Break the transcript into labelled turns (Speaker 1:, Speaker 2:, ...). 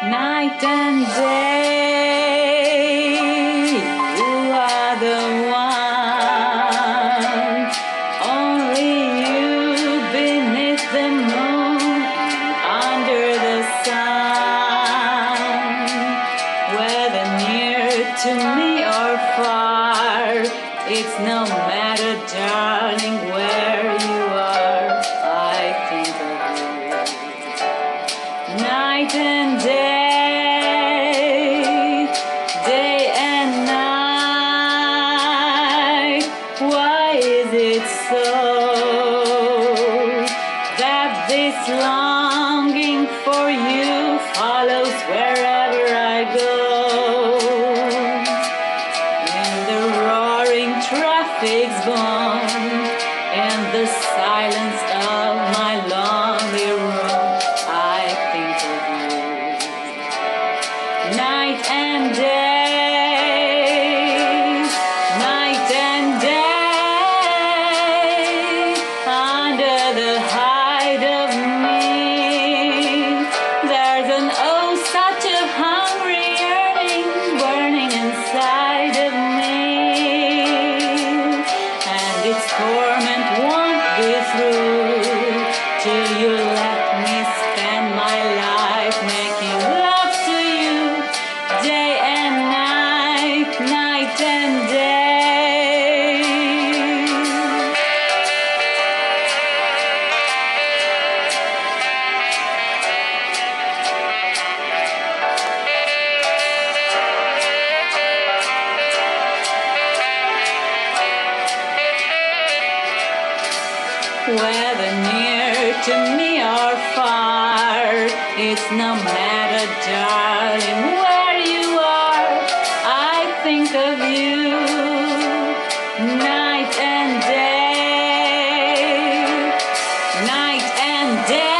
Speaker 1: Night and day, you are the one. Only you beneath the moon, under the sun. Whether near to me or far, it's no matter, darling, where you are. I think of you. Night and day, day and night. Why is it so that this longing for you follows wherever I go? And the roaring traffic's gone, and the silence of my lonely room, I think of you. Night and day, night and day, under the hide of me, there's an oh such a hungry yearning burning inside of me, and its torment won't be through till you let me spend my life making love to you, day and night, night and day. Whether near to me or far, it's no matter, darling, where you are. I think of you, night and day, night and day.